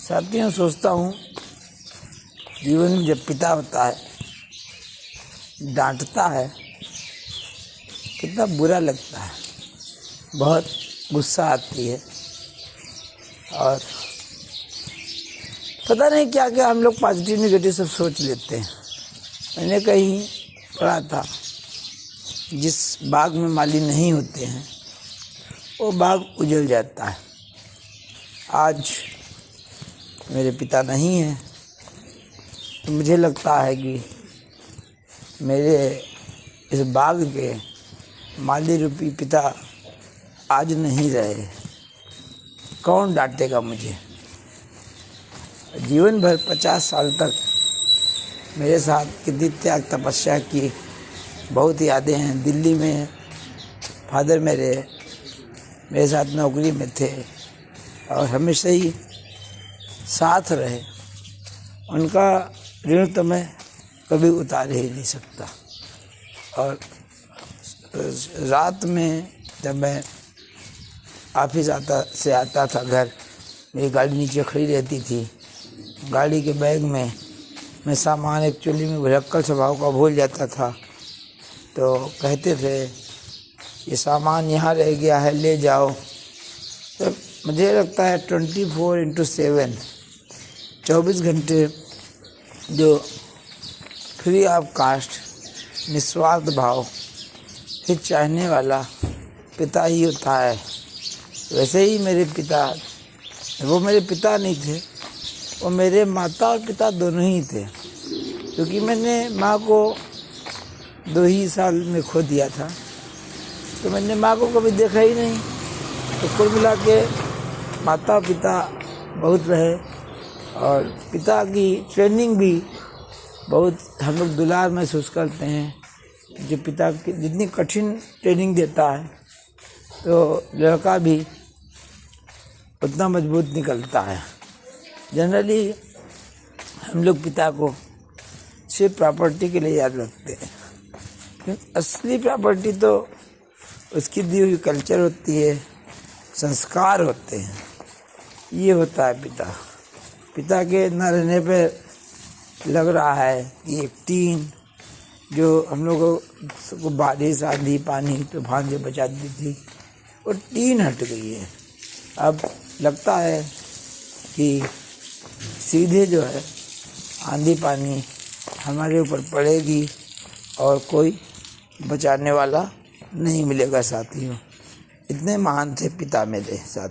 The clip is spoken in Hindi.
साथियों, सोचता हूँ जीवन में जब पिता होता है, डांटता है, कितना बुरा लगता है, बहुत गुस्सा आती है। और पता नहीं क्या क्या हम लोग पॉजिटिव नेगेटिव सब सोच लेते हैं। मैंने कहीं पढ़ा था, जिस बाग में माली नहीं होते हैं वो बाग उजड़ जाता है। आज मेरे पिता नहीं हैं तो मुझे लगता है कि मेरे इस बाग के माली रूपी पिता आज नहीं रहे। कौन डांटेगा मुझे? जीवन भर 50 साल तक मेरे साथ कितनी त्याग तपस्या की, बहुत यादें हैं। दिल्ली में फादर मेरे साथ नौकरी में थे और हमेशा ही साथ रहे। उनका ऋण तो मैं कभी उतार ही नहीं सकता। और रात में जब मैं ऑफिस आता था घर, मेरी गाड़ी नीचे खड़ी रहती थी। गाड़ी के बैग में मैं सामान एक्चुअली में भुलक्कड़ स्वभाव का भूल जाता था, तो कहते थे ये सामान यहाँ रह गया है, ले जाओ। तो मुझे लगता है 24/7 24 घंटे जो फ्री ऑफ कास्ट निस्वार्थ भाव हित चाहने वाला पिता ही होता है। वैसे ही मेरे पिता, वो मेरे पिता नहीं थे, वो मेरे माता और पिता दोनों ही थे, क्योंकि मैंने माँ को 2 ही साल में खो दिया था, तो मैंने माँ को कभी देखा ही नहीं। तो कुल मिला के माता पिता बहुत रहे और पिता की ट्रेनिंग भी बहुत हम लोग दुलार महसूस करते हैं। जो पिता की जितनी कठिन ट्रेनिंग देता है तो लड़का भी उतना मजबूत निकलता है। जनरली हम लोग पिता को सिर्फ प्रॉपर्टी के लिए याद रखते हैं, क्योंकि असली प्रॉपर्टी तो उसकी दी हुई कल्चर होती है, संस्कार होते हैं। ये होता है पिता। पिता के न रहने पे लग रहा है कि एक टीन जो हम लोगों को बारिश आंधी पानी तूफान से बचाती थी, वो टीन हट गई है। अब लगता है कि सीधे जो है आंधी पानी हमारे ऊपर पड़ेगी और कोई बचाने वाला नहीं मिलेगा। साथियों, इतने महान थे पिता मेरे साथ।